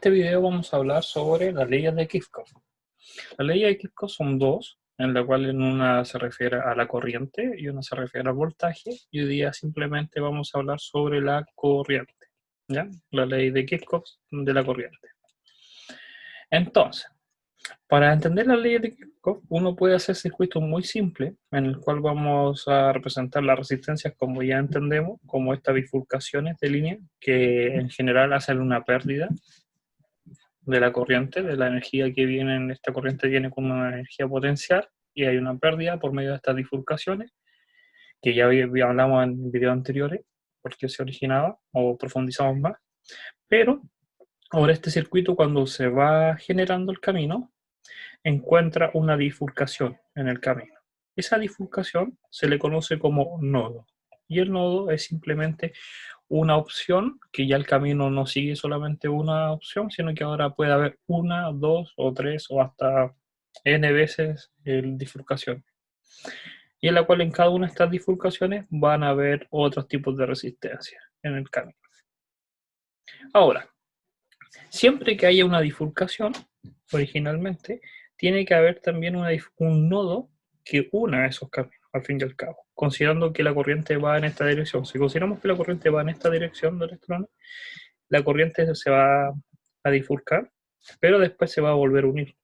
este video vamos a hablar sobre las leyes de Kirchhoff. Las leyes de Kirchhoff son dos, en la cual en una se refiere a la corriente y una se refiere al voltaje, y hoy día simplemente vamos a hablar sobre la corriente, ¿ya? La ley de Kirchhoff de la corriente. Entonces, para entender las leyes de Kirchhoff, uno puede hacer circuitos muy simples, en el cual vamos a representar las resistencias como ya entendemos, como estas bifurcaciones de línea, que en general hacen una pérdida de la corriente, de la energía que viene en esta corriente, viene con una energía potencial, y hay una pérdida por medio de estas bifurcaciones, que ya hablamos en videos anteriores, porque se originaba, o profundizamos más. Pero ahora este circuito, cuando se va generando el camino, encuentra una bifurcación en el camino. Esa bifurcación se le conoce como nodo, y el nodo es simplemente una opción, que ya el camino no sigue solamente una opción, sino que ahora puede haber una, dos o tres o hasta n veces bifurcación, y en la cual en cada una de estas bifurcaciones van a haber otros tipos de resistencia en el camino. Ahora, siempre que haya una bifurcación, originalmente, tiene que haber también un nodo que una esos caminos, al fin y al cabo, considerando que la corriente va en esta dirección. Si consideramos que la corriente va en esta dirección de electrones, la corriente se va a bifurcar, pero después se va a volver a unir.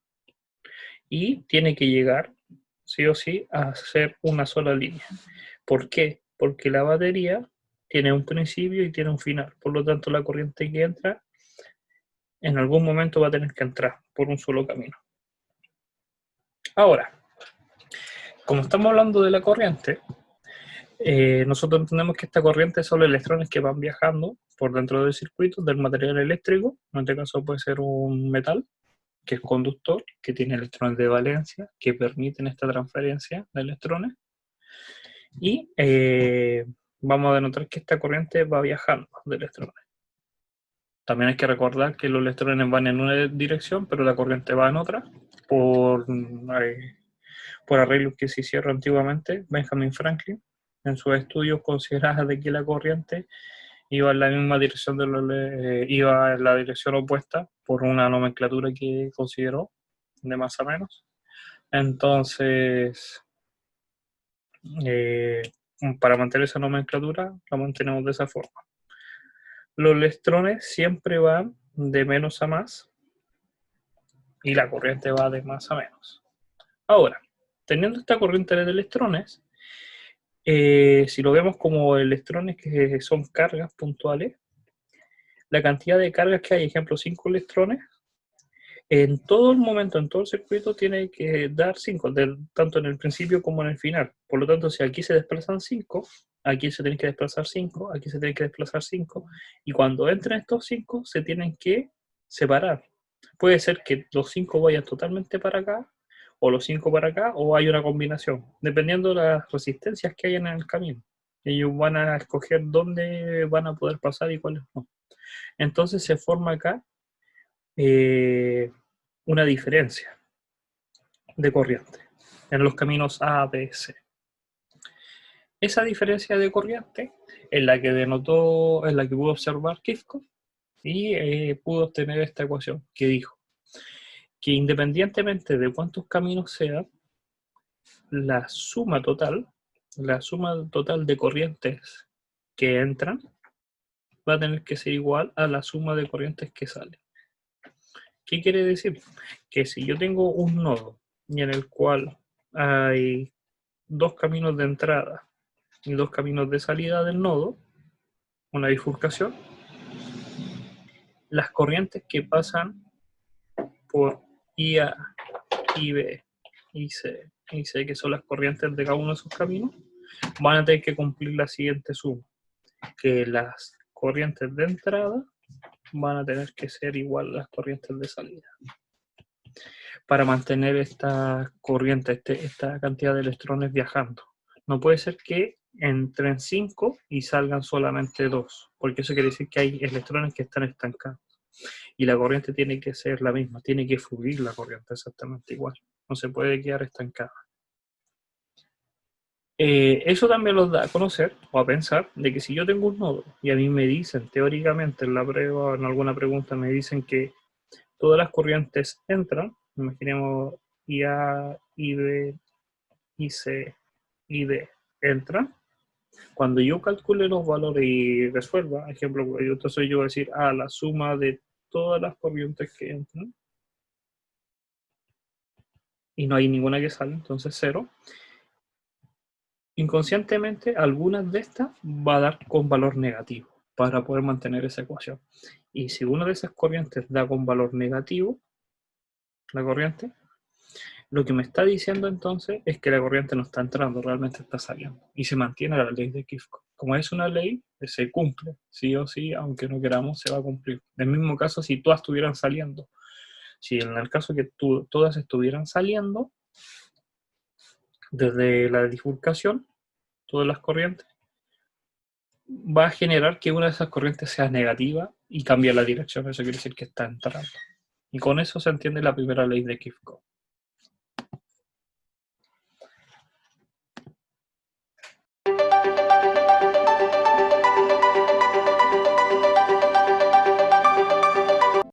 Y tiene que llegar, sí o sí, a ser una sola línea. ¿Por qué? Porque la batería tiene un principio y tiene un final. Por lo tanto, la corriente que entra, en algún momento va a tener que entrar por un solo camino. Ahora, como estamos hablando de la corriente, nosotros entendemos que esta corriente son los electrones que van viajando por dentro del circuito del material eléctrico. En este caso puede ser un metal, que es conductor, que tiene electrones de valencia, que permiten esta transferencia de electrones. Y vamos a denotar que esta corriente va viajando de electrones. También hay que recordar que los electrones van en una dirección, pero la corriente va en otra, por arreglos que se hicieron antiguamente. Benjamin Franklin, en sus estudios, consideraba de que la corriente iba en la misma dirección, iba en la dirección opuesta, por una nomenclatura que consideró, de más a menos. Entonces, para mantener esa nomenclatura, la mantenemos de esa forma. Los electrones siempre van de menos a más, y la corriente va de más a menos. Ahora, teniendo esta corriente de electrones, si lo vemos como electrones que son cargas puntuales, la cantidad de cargas que hay, ejemplo, 5 electrones, en todo el momento, en todo el circuito, tiene que dar 5, tanto en el principio como en el final. Por lo tanto, si aquí se desplazan 5, aquí se tienen que desplazar 5, aquí se tienen que desplazar 5, y cuando entren estos 5, se tienen que separar. Puede ser que los 5 vayan totalmente para acá, o los 5 para acá, o hay una combinación, dependiendo de las resistencias que hayan en el camino. Ellos van a escoger dónde van a poder pasar y cuáles no. Entonces se forma acá una diferencia de corriente en los caminos A, B, C. Esa diferencia de corriente es la que denotó, es la que pudo observar Kirchhoff, y pudo obtener esta ecuación que dijo que independientemente de cuántos caminos sean, la suma total de corrientes que entran va a tener que ser igual a la suma de corrientes que salen. ¿Qué quiere decir? Que si yo tengo un nodo y en el cual hay 2 caminos de entrada y 2 caminos de salida del nodo, una bifurcación, las corrientes que pasan por IA, IB, IC, que son las corrientes de cada uno de esos caminos, van a tener que cumplir la siguiente suma, que las corrientes de entrada van a tener que ser igual a las corrientes de salida, para mantener esta corriente, esta cantidad de electrones viajando. No puede ser que entren 5 y salgan solamente 2, porque eso quiere decir que hay electrones que están estancados. Y la corriente tiene que ser la misma, tiene que fluir la corriente exactamente igual. No se puede quedar estancada. Eso también los da a conocer o a pensar de que si yo tengo un nodo y a mí me dicen teóricamente en la prueba o en alguna pregunta me dicen que todas las corrientes entran, imaginemos IA, IB, IC, ID entran. Cuando yo calcule los valores y resuelva, ejemplo, entonces yo voy a decir, la suma de todas las corrientes que entran, y no hay ninguna que sale, entonces 0. Inconscientemente, algunas de estas va a dar con valor negativo para poder mantener esa ecuación. Y si una de esas corrientes da con valor negativo, la corriente, lo que me está diciendo entonces es que la corriente no está entrando, realmente está saliendo. Y se mantiene la ley de Kirchhoff. Como es una ley, se cumple, sí o sí, aunque no queramos, se va a cumplir. En el mismo caso, si todas estuvieran saliendo. Si en el caso que todas estuvieran saliendo, desde la bifurcación, todas las corrientes, va a generar que una de esas corrientes sea negativa y cambie la dirección. Eso quiere decir que está entrando. Y con eso se entiende la primera ley de Kirchhoff.